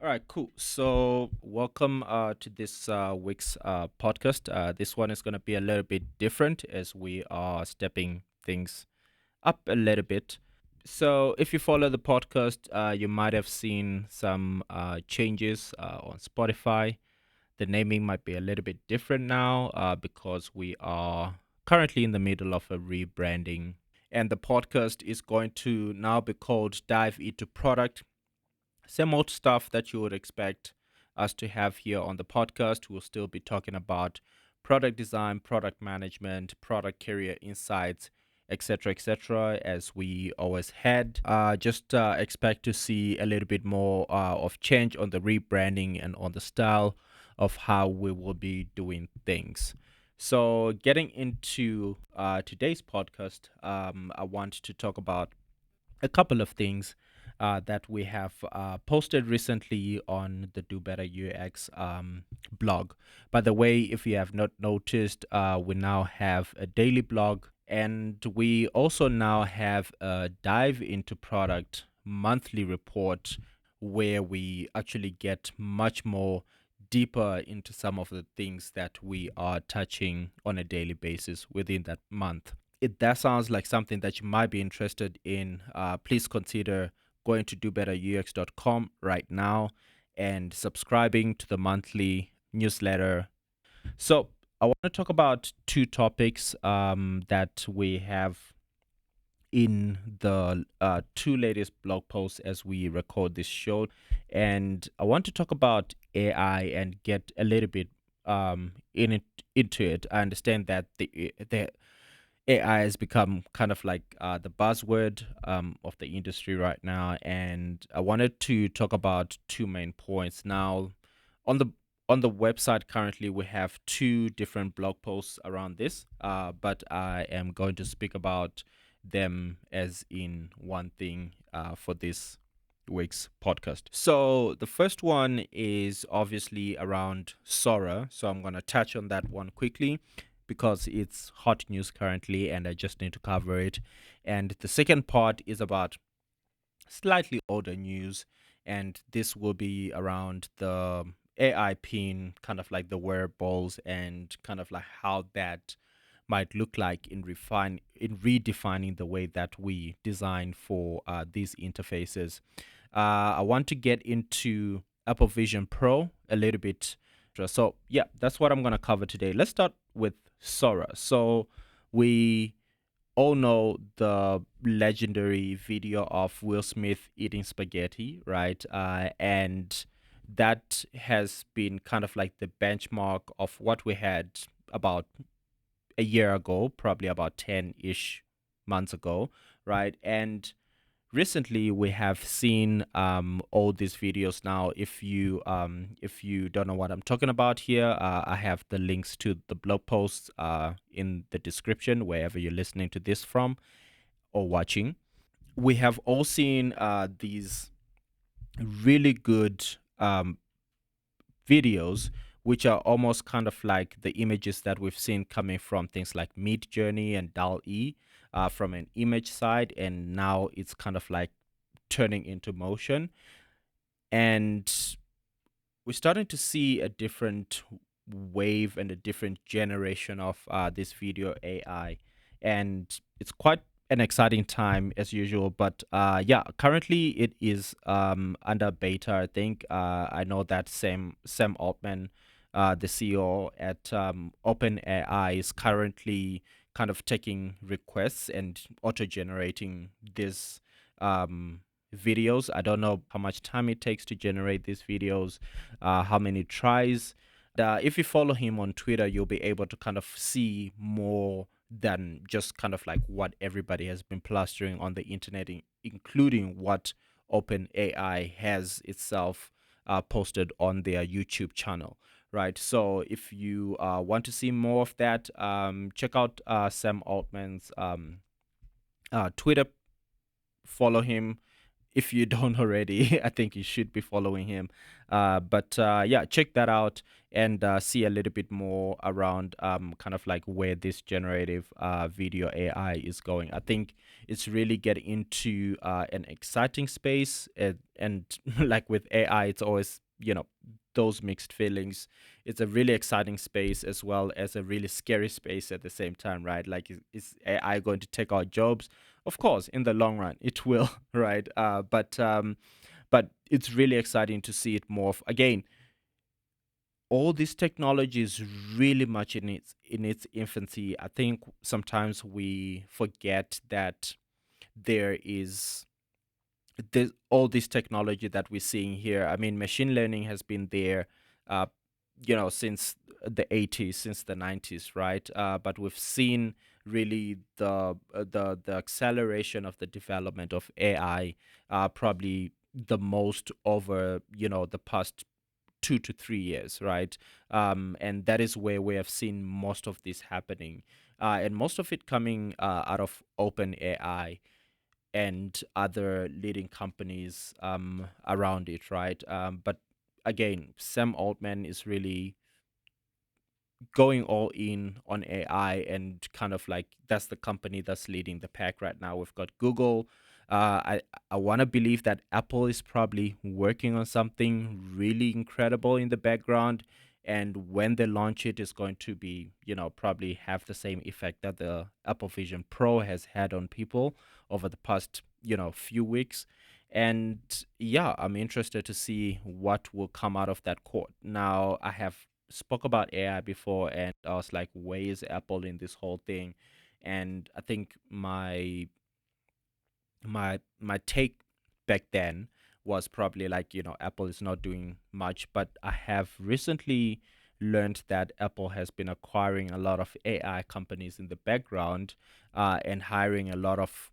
All right, cool. So, welcome to this week's podcast. This one is going to be a little bit different as we are stepping things up a little bit. So, if you follow the podcast, you might have seen some changes on Spotify. The naming might be a little bit different now because we are currently in the middle of a rebranding. And the podcast is going to now be called Dive into Product. Same old stuff that you would expect us to have here on the podcast. We'll still be talking about product design, product management, product career insights, etc., as we always had. Just expect to see a little bit more of change on the rebranding and on the style of how we will be doing things. So, getting into today's podcast, I want to talk about a couple of things that we have posted recently on the Do Better UX blog. By the way, if you have not noticed, we now have a daily blog, and we also now have a dive into product monthly report where we actually get much more deeper into some of the things that we are touching on a daily basis within that month. If that sounds like something that you might be interested in, please consider going to dobetterux.com right now and subscribing to the monthly newsletter. So, I want to talk about two topics that we have in the two latest blog posts as we record this show. And I want to talk about AI and get a little bit into it. I understand that the AI has become kind of like the buzzword of the industry right now, and I wanted to talk about two main points. Now, on the on the website currently, we have two different blog posts around this, but I am going to speak about them as in one thing for this week's podcast. So the first one is obviously around Sora, so I'm going to touch on that one quickly because it's hot news currently and I just need to cover it. And the second part is about slightly older news, and this will be around the AI pin, kind of like the wearables, and kind of like how that might look like in redefining the way that we design for these interfaces. I want to get into Apple Vision Pro a little bit. So yeah, that's what I'm gonna cover today. Let's start with Sora. So we all know the legendary video of Will Smith eating spaghetti, right? And that has been kind of like the benchmark of what we had about a year ago, probably about 10 ish months ago, right? And recently we have seen all these videos. Now if you don't know what I'm talking about here, I have the links to the blog posts in the description wherever you're listening to this from or watching. We have all seen these really good videos, which are almost kind of like the images that we've seen coming from things like Mid Journey and DAL-E from an image side, and now it's kind of like turning into motion. And we're starting to see a different wave and a different generation of this video AI, and it's quite an exciting time as usual. But yeah, currently it is under beta. I think I know that Sam Altman, the CEO at OpenAI, is currently kind of taking requests and auto generating this um videos. I don't know how much time it takes to generate these videos, how many tries. If you follow him on Twitter, you'll be able to kind of see more than just kind of like what everybody has been plastering on the internet, including what OpenAI has itself posted on their YouTube channel. Right. So if you want to see more of that, check out Sam Altman's Twitter. Follow him. if you don't already, I think you should be following him. But yeah, check that out and see a little bit more around kind of like where this generative video AI is going. I think it's really getting into an exciting space, and like with AI, it's always those mixed feelings. It's a really exciting space as well as a really scary space at the same time, right? Like, is AI going to take our jobs? Of course, in the long run, it will, right? But it's really exciting to see it morph again. All this technology is really much in its infancy. I think sometimes we forget that there is all this technology that we're seeing here. I mean, machine learning has been there, uh, since the 80s, since the 90s, right? But we've seen really the acceleration of the development of AI, probably the most over the past 2 to 3 years, right? And that is where we have seen most of this happening, and most of it coming out of open AI and other leading companies around it, right? But again, Sam Altman is really going all in on AI, and kind of like that's the company that's leading the pack right now. We've got Google. I want to believe that Apple is probably working on something really incredible in the background, and when they launch it, it's going to be probably have the same effect that the Apple Vision Pro has had on people over the past few weeks. And yeah, I'm interested to see what will come out of that court. Now, I have spoke about AI before, and I was like, where is Apple in this whole thing? And I think my take back then was probably like, Apple is not doing much, but I have recently learned that Apple has been acquiring a lot of AI companies in the background, and hiring a lot of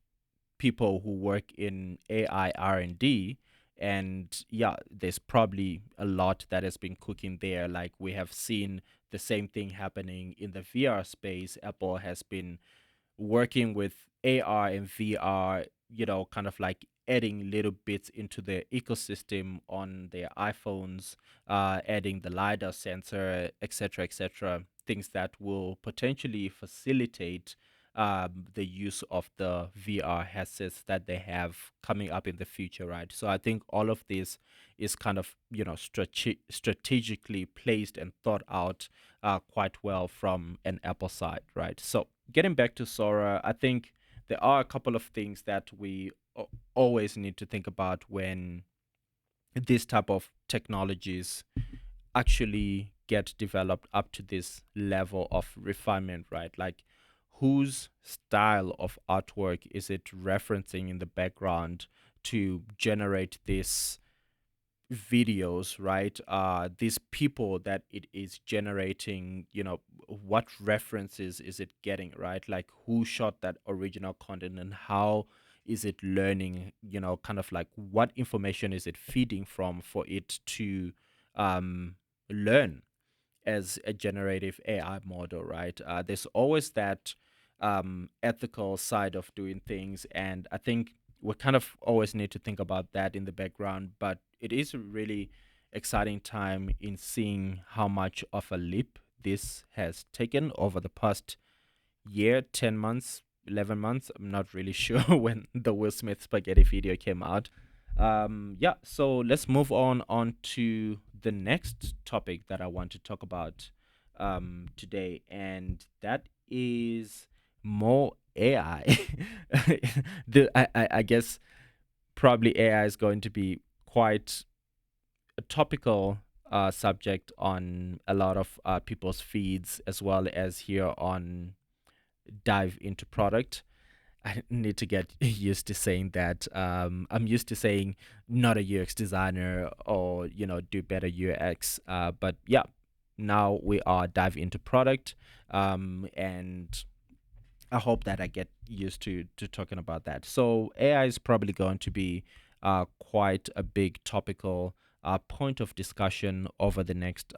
people who work in AI R&D. And yeah, there's probably a lot that has been cooking there. Like, we have seen the same thing happening in the VR space. Apple has been working with AR and VR, kind of like adding little bits into their ecosystem on their iPhones, adding the LiDAR sensor, etc., things that will potentially facilitate the use of the VR headsets that they have coming up in the future, right? So I think all of this is kind of, strategically placed and thought out quite well from an Apple side, right? So getting back to Sora, I think there are a couple of things that we always need to think about when this type of technologies actually get developed up to this level of refinement, right? Like, whose style of artwork is it referencing in the background to generate this videos, right? These people that it is generating, what references is it getting, right? Like, who shot that original content, and how is it learning, kind of like what information is it feeding from for it to learn as a generative AI model, right? There's always that ethical side of doing things, and I think we kind of always need to think about that in the background. But it is a really exciting time in seeing how much of a leap this has taken over the past year, 10 months, 11 months. I'm not really sure when the Will Smith spaghetti video came out. Yeah, so let's move on to the next topic that I want to talk about today, and that is more AI. I guess probably AI is going to be quite a topical subject on a lot of people's feeds, as well as here on Dive into Product. I need to get used to saying that. I'm used to saying not a UX designer, or do better UX. But yeah, now we are Dive into Product, and I hope that I get used to talking about that. So AI is probably going to be quite a big topical point of discussion over the next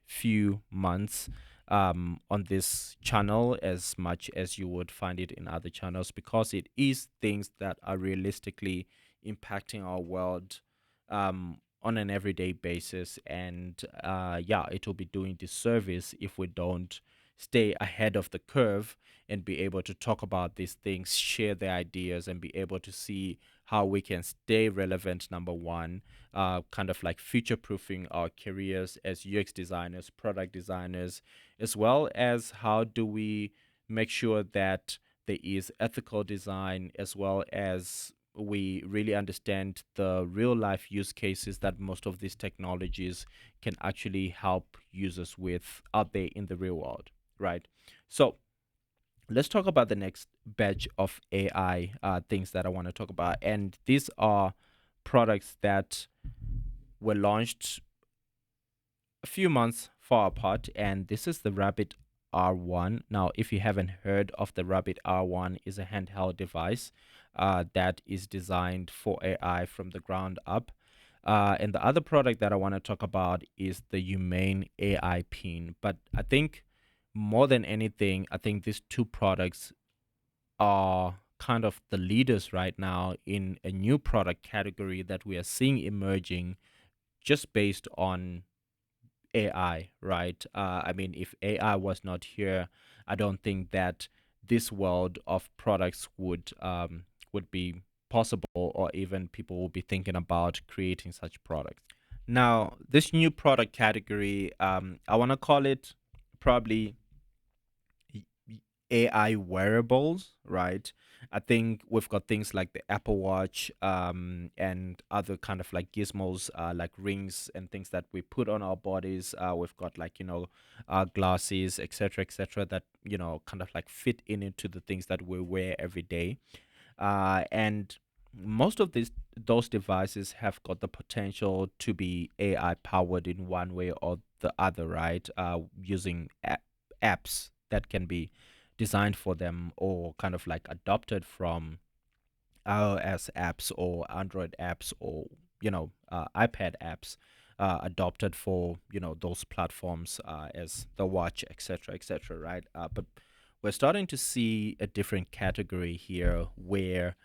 few months on this channel, as much as you would find it in other channels, because it is things that are realistically impacting our world on an everyday basis. And yeah, it will be doing disservice if we don't stay ahead of the curve and be able to talk about these things, share their ideas, and be able to see how we can stay relevant. Number one, kind of like future proofing our careers as UX designers, product designers, as well as how do we make sure that there is ethical design, as well as we really understand the real life use cases that most of these technologies can actually help users with out there in the real world, right? So let's talk about the next batch of AI things that I want to talk about. And these are products that were launched a few months far apart, and this is the Rabbit R1. Now, if you haven't heard of the Rabbit R1, is a handheld device that is designed for AI from the ground up. And the other product that I want to talk about is the Humane AI pin. But I think more than anything, I think these two products are kind of the leaders right now in a new product category that we are seeing emerging just based on AI, right? I mean, if AI was not here, I don't think that this world of products would be possible, or even people will be thinking about creating such products. Now, this new product category, I want to call it probably AI wearables, right? I think we've got things like the Apple Watch, and other kind of like gizmos, like rings and things that we put on our bodies. We've got like, glasses, etc., that, kind of like fit in into the things that we wear every day. And most of those devices have got the potential to be AI powered in one way or the other, right? Using apps that can be designed for them, or kind of like adopted from iOS apps or Android apps, or iPad apps, adopted for those platforms, as the watch, etc., right? But we're starting to see a different category here, where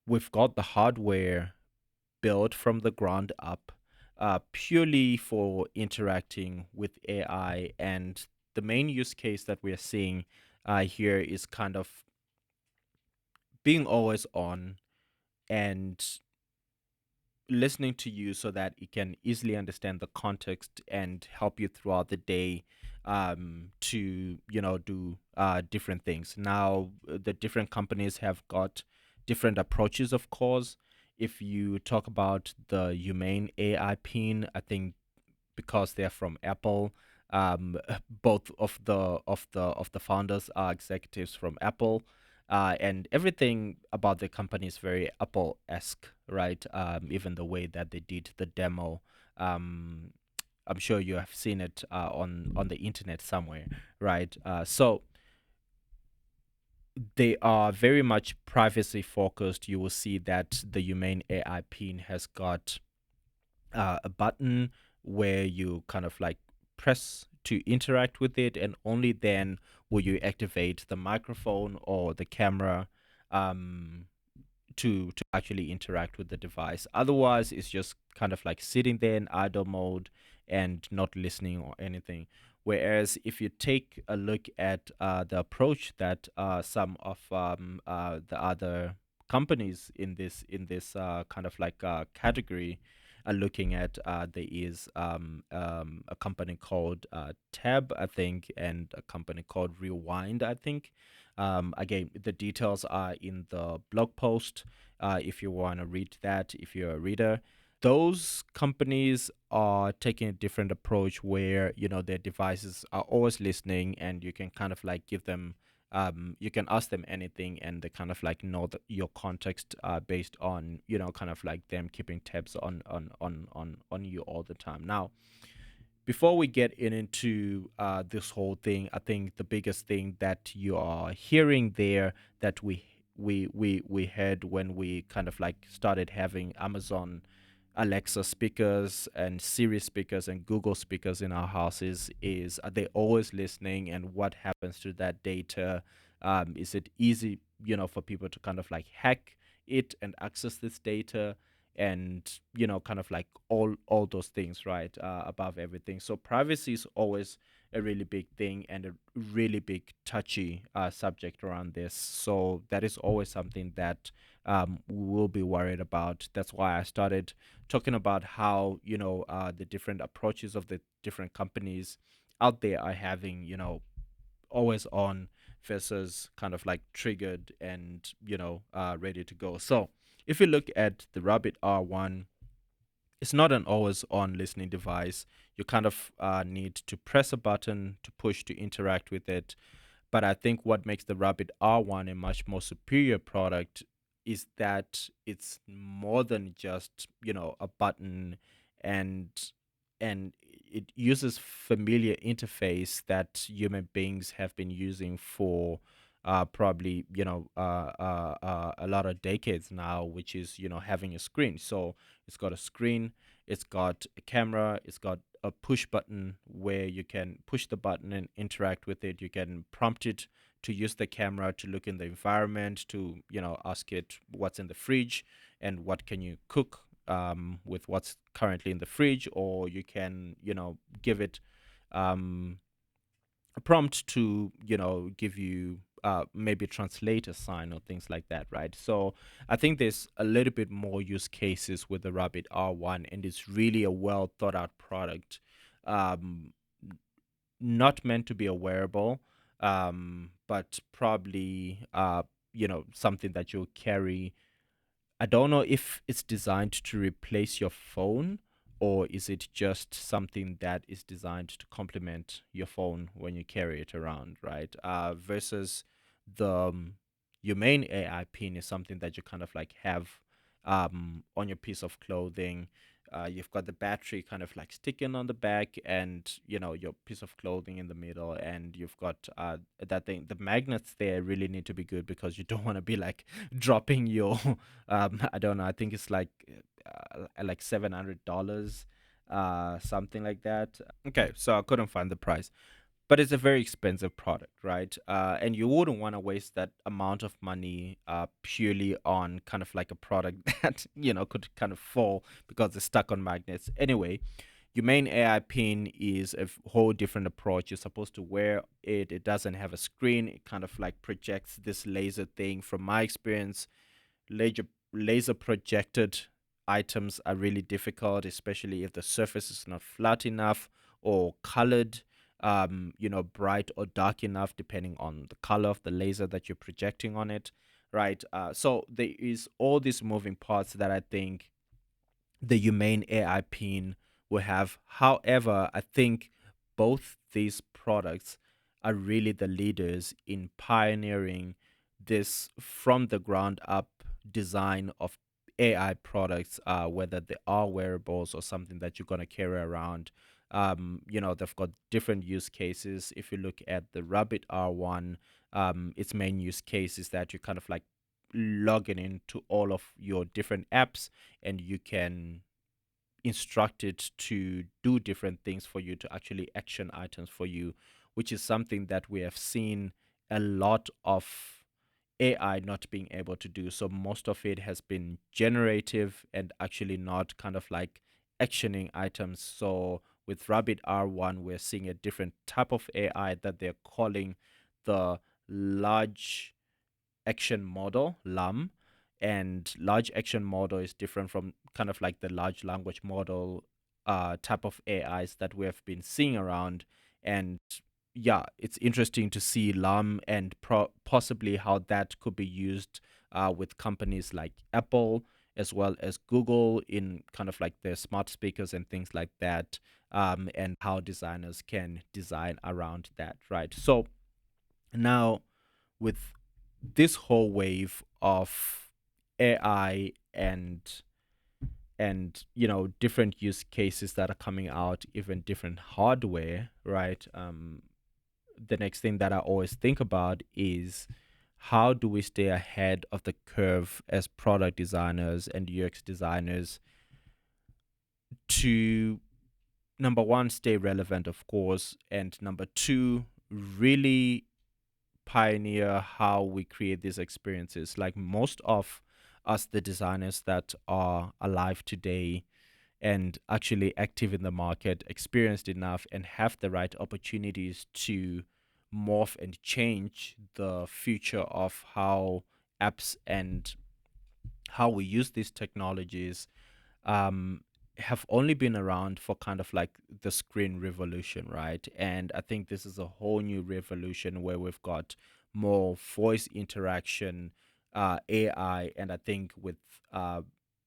we've got the hardware built from the ground up, purely for interacting with AI. And the main use case that we are seeing here is kind of being always on and listening to you so that it can easily understand the context and help you throughout the day, to do different things. Now, the different companies have got different approaches, of course. If you talk about the Humane AI pin, I think because they're from Apple. Both of the founders are executives from Apple, and everything about the company is very Apple-esque, right? Even the way that they did the demo. Um, I'm sure you have seen it on the internet somewhere, right? So they are very much privacy focused. You will see that the Humane AI pin has got a button where you kind of like press to interact with it, and only then will you activate the microphone or the camera, um, to actually interact with the device. Otherwise, it's just kind of like sitting there in idle mode and not listening or anything. Whereas if you take a look at the approach that some of the other companies in this kind of like category are looking at, there is a company called Tab, I think, and a company called Rewind, I think. Again, the details are in the blog post, if you want to read that, if you're a reader. Those companies are taking a different approach where, their devices are always listening, and you can kind of like give them, you can ask them anything, and they kind of like know your context, based on, kind of like them keeping tabs on you all the time. Now, before we get into this whole thing, I think the biggest thing that you are hearing there, that we heard when we kind of like started having Amazon Alexa speakers and Siri speakers and Google speakers in our houses, is, are they always listening, and what happens to that data? Is it easy, for people to kind of like hack it and access this data, and kind of like all those things, right? Above everything. So privacy is always a really big thing and a really big touchy subject around this. So that is always something that we'll be worried about. That's why I started talking about how the different approaches of the different companies out there are having always on versus kind of like triggered and ready to go. So if you look at the Rabbit R1, it's not an always on listening device. You kind of need to press a button to push to interact with it. But I think what makes the Rabbit R1 a much more superior product is that it's more than just, a button, and it uses familiar interface that human beings have been using for probably, a lot of decades now, which is, having a screen. So it's got a screen, it's got a camera, it's got a push button where you can push the button and interact with it. You can prompt it to use the camera to look in the environment, to ask it what's in the fridge and what can you cook with what's currently in the fridge, or you can give it um, a prompt to give you maybe translate a sign or things like that, right? So I think there's a little bit more use cases with the Rabbit R1, and it's really a well thought out product. um, Not meant to be a wearable, but probably something that you'll carry. I don't know if it's designed to replace your phone, or is it just something that is designed to complement your phone when you carry it around, right? Versus the Humane AI pin is something that you kind of like have on your piece of clothing. You've got the battery kind of like sticking on the back, and your piece of clothing in the middle, and you've got that thing. The magnets there really need to be good, because you don't want to be like dropping your I don't know, I think it's like $700, something like that. Okay, so I couldn't find the price, but it's a very expensive product, right? And you wouldn't want to waste that amount of money purely on kind of like a product that could kind of fall because it's stuck on magnets. Anyway, your main AI pin is a whole different approach. You're supposed to wear it. It doesn't have a screen. It kind of like projects this laser thing. From my experience, laser projected items are really difficult, especially if the surface is not flat enough or colored, bright or dark enough, depending on the color of the laser that you're projecting on it, right? So there is all these moving parts that I think the Humane AI pin will have. However, I think both these products are really the leaders in pioneering this from the ground up design of AI products, whether they are wearables or something that you're going to carry around. They've got different use cases. If you look at the Rabbit R1, its main use case is that you kind of like logging into all of your different apps, and you can instruct it to do different things for you, to actually action items for you, which is something that we have seen a lot of AI not being able to do. So most of it has been generative and actually not kind of like actioning items. So with Rabbit R1, we're seeing a different type of AI that they're calling the large action model, LAM. And large action model is different from kind of like the large language model type of AIs that we have been seeing around. And yeah, it's interesting to see LAM and possibly how that could be used with companies like Apple as well as Google in kind of like their smart speakers and things like that, and how designers can design around that, right? So now, with this whole wave of AI and different use cases that are coming out, even different hardware, right? The next thing that I always think about is how do we stay ahead of the curve as product designers and UX designers to, number one, stay relevant, of course, and number two, really pioneer how we create these experiences. Like most of us, the designers that are alive today and actually active in the market, experienced enough, and have the right opportunities to morph and change the future of how apps and how we use these technologies um, have only been around for kind of like the screen revolution, right? And I think this is a whole new revolution where we've got more voice interaction, AI, and I think with uh,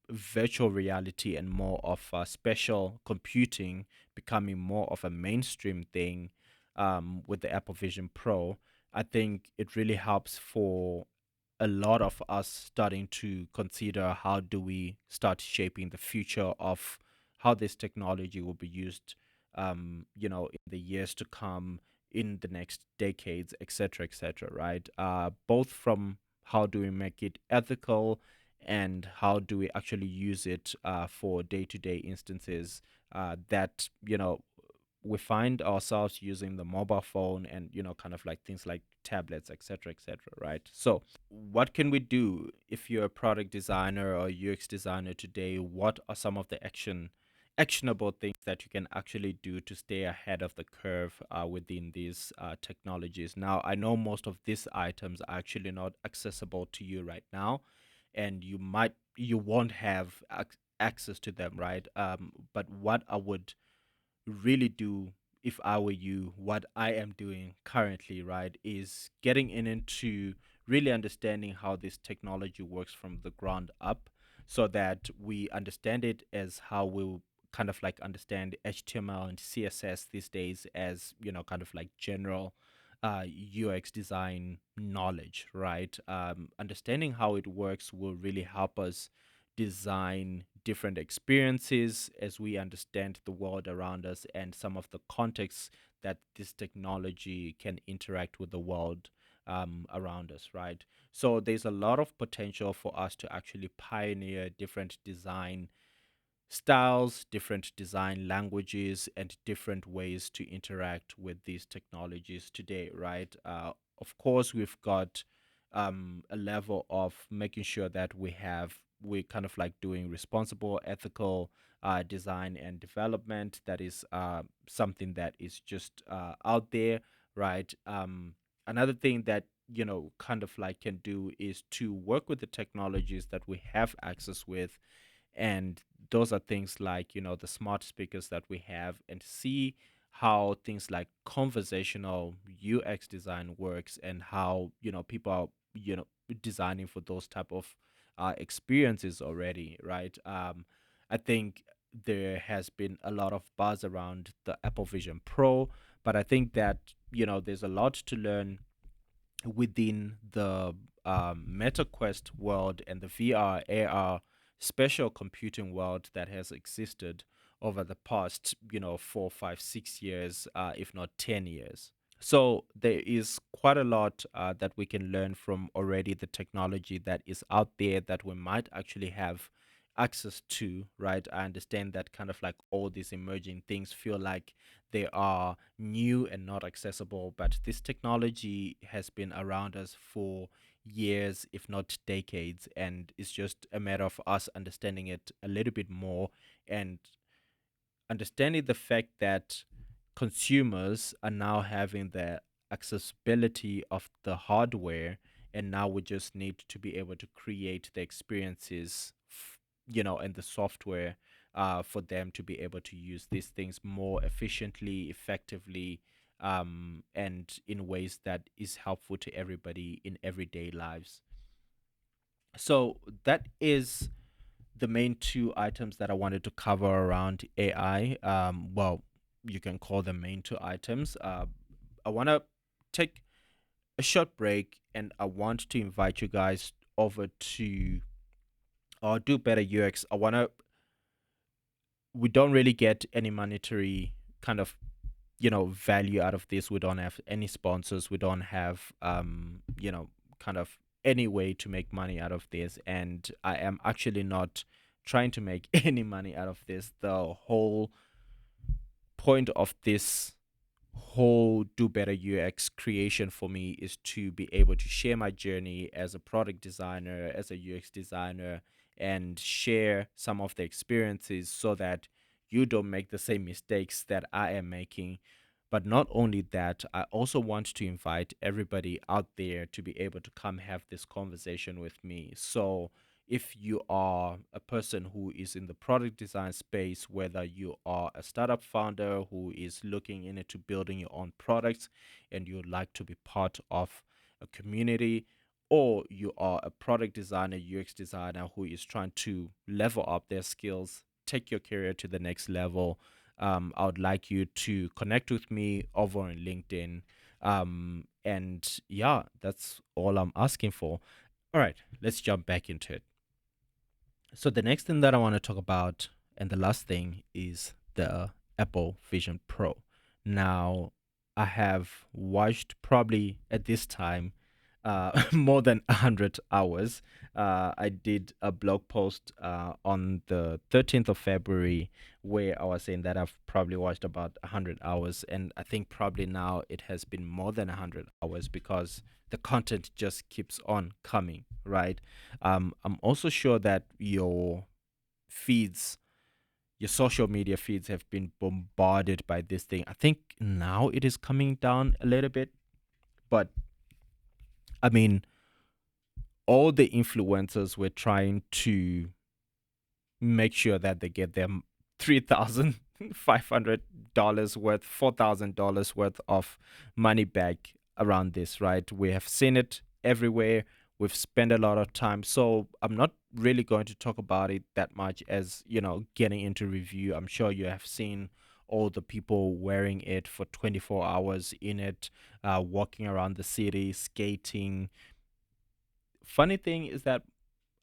virtual reality and more of special computing becoming more of a mainstream thing with the Apple Vision Pro. I think it really helps for a lot of us starting to consider how do we start shaping the future of how this technology will be used, in the years to come, in the next decades, etc., right? Both from how do we make it ethical and how do we actually use it for day-to-day instances that we find ourselves using the mobile phone and kind of like things like tablets, etc., right? So what can we do if you're a product designer or UX designer today? What are some of the actionable things that you can actually do to stay ahead of the curve within these technologies? Now, I know most of these items are actually not accessible to you right now, and you won't have access to them, right? But what I would really do if I were you, what I am doing currently, right, is getting into really understanding how this technology works from the ground up so that we understand it as how we'll kind of like understand HTML and CSS these days as, kind of like general UX design knowledge, right? Understanding how it works will really help us design different experiences as we understand the world around us and some of the contexts that this technology can interact with the world around us, right? So there's a lot of potential for us to actually pioneer different design styles, different design languages, and different ways to interact with these technologies today, right? Of course, we've got a level of making sure that we're kind of like doing responsible, ethical design and development. That is something that is just out there, right? Another thing that kind of like can do is to work with the technologies that we have access with, and those are things like the smart speakers that we have, and see how things like conversational UX design works and how people are designing for those type of experiences already, right? I think there has been a lot of buzz around the Apple Vision Pro, but I think that there's a lot to learn within the MetaQuest world and the VR, AR, special computing world that has existed over the past, 4, 5, 6 years, if not 10 years. So there is quite a lot that we can learn from already the technology that is out there that we might actually have access to, right? I understand that kind of like all these emerging things feel like they are new and not accessible, but this technology has been around us for years, if not decades, and it's just a matter of us understanding it a little bit more and understanding the fact that consumers are now having the accessibility of the hardware, and now we just need to be able to create the experiences and the software for them to be able to use these things more efficiently, effectively, and in ways that is helpful to everybody in everyday lives. So that is the main two items that I wanted to cover around AI. Well, you can call them main two items. I want to take a short break, and I want to invite you guys over to Do Better UX. We don't really get any monetary kind of value out of this. We don't have any sponsors. We don't have kind of any way to make money out of this, and I am actually not trying to make any money out of this. The whole point of this whole do better UX creation for me is to be able to share my journey as a product designer, as a UX designer, and share some of the experiences so that you don't make the same mistakes that I am making. But not only that, I also want to invite everybody out there to be able to come have this conversation with me. So, if you are a person who is in the product design space, whether you are a startup founder who is looking into building your own products and you'd like to be part of a community, or you are a product designer, UX designer who is trying to level up their skills, take your career to the next level, I would like you to connect with me over on LinkedIn. And yeah, that's all I'm asking for. All right, let's jump back into it. So the next thing that I want to talk about, and the last thing, is the Apple Vision Pro. Now, I have watched probably at this time more than 100 hours. I did a blog post on the 13th of February where I was saying that I've probably watched about 100 hours, and I think probably now it has been more than 100 hours because the content just keeps on coming, right? I'm also sure that feeds, your social media feeds have been bombarded by this thing. I think now it is coming down a little bit, but I mean, all the influencers were trying to make sure that they get them $3,500 worth, $4,000 worth of money back around this, right? We have seen it everywhere. We've spent a lot of time. So I'm not really going to talk about it that much as, getting into review. I'm sure you have seen all the people wearing it for 24 hours in it, walking around the city, skating. Funny thing is that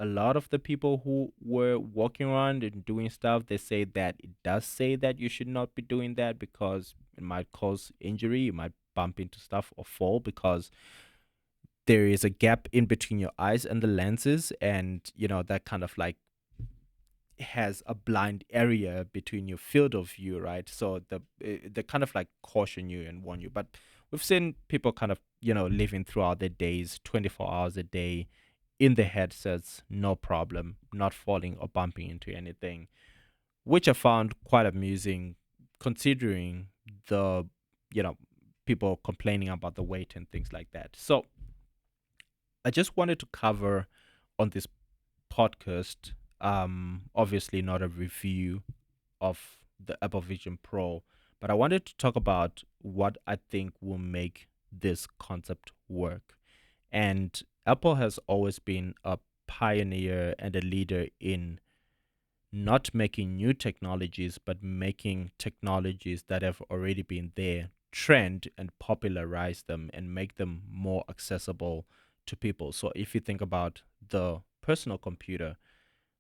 a lot of the people who were walking around and doing stuff, they say that it does say that you should not be doing that because it might cause injury. You might bump into stuff or fall because there is a gap in between your eyes and the lenses, and that kind of like has a blind area between your field of view, right? So they kind of like caution you and warn you. But we've seen people kind of living throughout their days, 24 hours a day, in the headsets, no problem, not falling or bumping into anything, which I found quite amusing, considering the you know people complaining about the weight and things like that. So I just wanted to cover on this podcast, obviously not a review of the Apple Vision Pro, but I wanted to talk about what I think will make this concept work. And Apple has always been a pioneer and a leader in not making new technologies, but making technologies that have already been there trend and popularize them and make them more accessible to people. So if you think about the personal computer,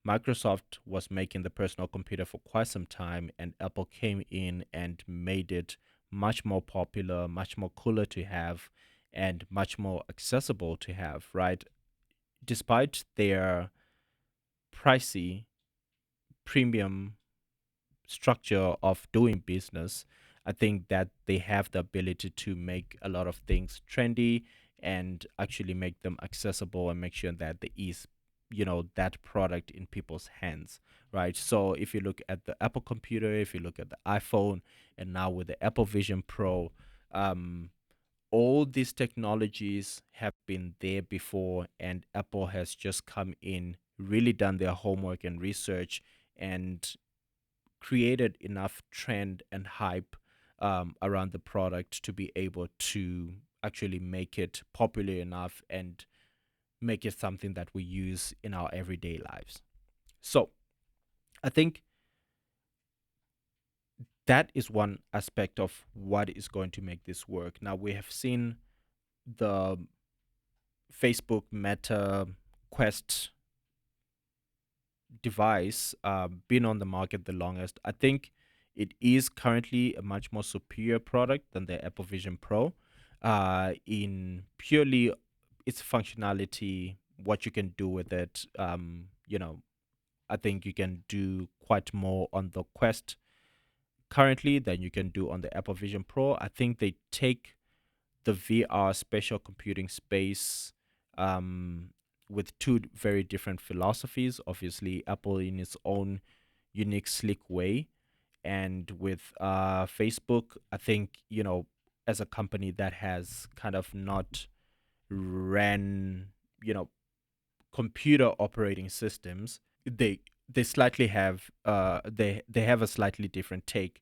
Microsoft was making the personal computer for quite some time, and Apple came in and made it much more popular, much more cooler to have, and much more accessible to have, right? Despite their pricey premium structure of doing business, I think that they have the ability to make a lot of things trendy and actually make them accessible and make sure that there is, that product in people's hands, right? So if you look at the Apple computer, if you look at the iPhone, and now with the Apple Vision Pro, um, all these technologies have been there before, and Apple has just come in, really done their homework and research, and created enough trend and hype around the product to be able to actually make it popular enough and make it something that we use in our everyday lives. So I think that is one aspect of what is going to make this work. Now, we have seen the Facebook Meta Quest device been on the market the longest. I think it is currently a much more superior product than the Apple Vision Pro in purely its functionality, what you can do with it. I think you can do quite more on the Quest currently than you can do on the Apple Vision Pro. I think they take the VR spatial computing space um, with two very different philosophies. Obviously, Apple in its own unique, slick way, and with Facebook, I think as a company that has kind of not ran you know computer operating systems, they slightly have they have a slightly different take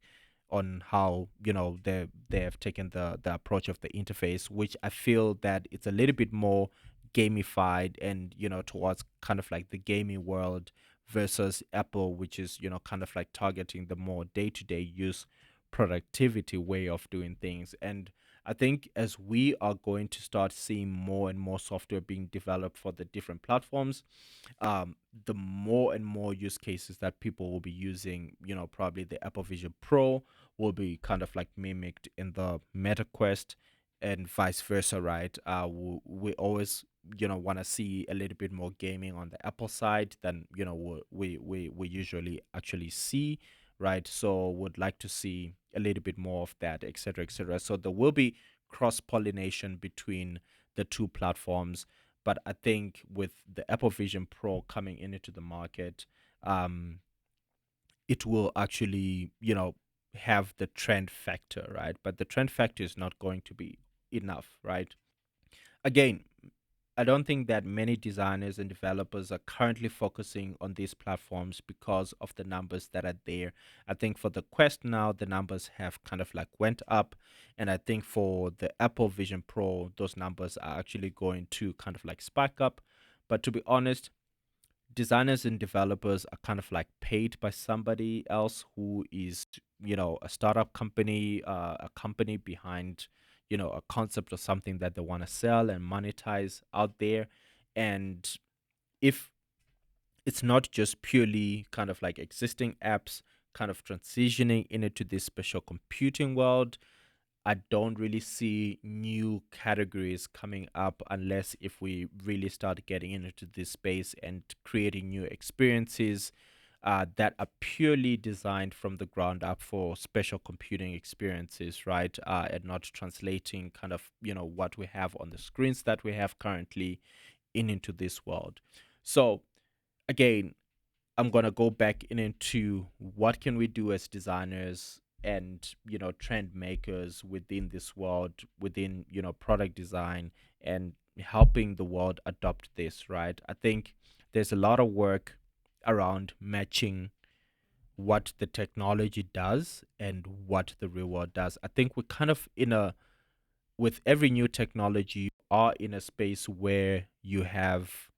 on how they have taken the approach of the interface, which I feel that it's a little bit more gamified and towards kind of like the gaming world versus Apple, which is kind of like targeting the more day-to-day use productivity way of doing things. And I think as we are going to start seeing more and more software being developed for the different platforms, the more and more use cases that people will be using, probably the Apple Vision Pro will be kind of like mimicked in the Meta Quest and vice versa, right? We always, want to see a little bit more gaming on the Apple side than, we usually actually see, right? So would like to see a little bit more of that, et cetera, et cetera. So there will be cross pollination between the two platforms. But I think with the Apple Vision Pro coming into the market, um, it will actually, have the trend factor, right? But the trend factor is not going to be enough, right? Again, I don't think that many designers and developers are currently focusing on these platforms because of the numbers that are there. I think for the Quest now, the numbers have kind of like went up. And I think for the Apple Vision Pro, those numbers are actually going to kind of like spike up. But to be honest, designers and developers are kind of like paid by somebody else who is a startup company, a company behind a concept or something that they want to sell and monetize out there. And if it's not just purely kind of like existing apps kind of transitioning into this special computing world, I don't really see new categories coming up unless if we really start getting into this space and creating new experiences that are purely designed from the ground up for special computing experiences, right? And not translating kind of, what we have on the screens that we have currently into this world. So again, I'm gonna go back into what can we do as designers and trend makers within this world, within product design and helping the world adopt this, right? I think there's a lot of work around matching what the technology does and what the real world does. I think we're kind of in a with every new technology you are in a space where you have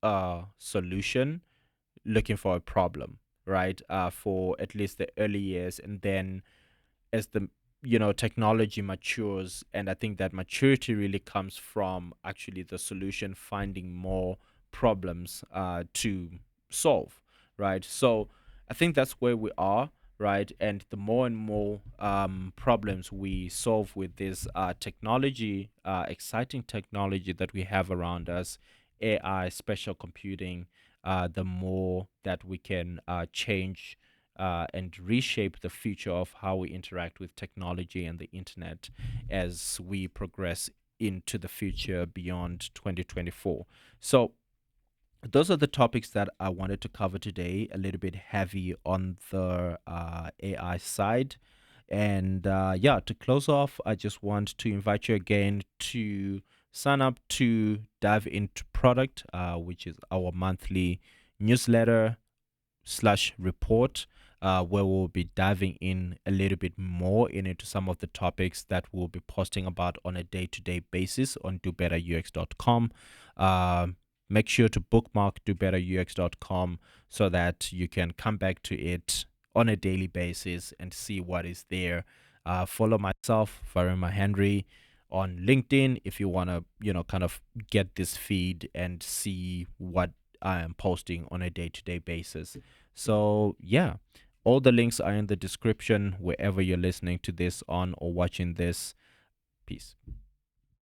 a solution looking for a problem, right? For at least the early years, and then as the technology matures, and I think that maturity really comes from actually the solution finding more problems to solve, right? So I think that's where we are, right? And the more and more problems we solve with this technology, exciting technology that we have around us, AI, special computing, the more that we can change and reshape the future of how we interact with technology and the internet as we progress into the future beyond 2024. So, those are the topics that I wanted to cover today, a little bit heavy on the AI side. And yeah, to close off, I just want to invite you again to sign up to Dive into Product, which is our monthly newsletter slash report, where we'll be diving in a little bit more into some of the topics that we'll be posting about on a day-to-day basis on dobetterux.com. Make sure to bookmark dobetterux.com so that you can come back to it on a daily basis and see what is there. Follow myself, Varima Henry, on LinkedIn if you want to, kind of get this feed and see what I am posting on a day-to-day basis. So yeah, all the links are in the description wherever you're listening to this on or watching this. Peace.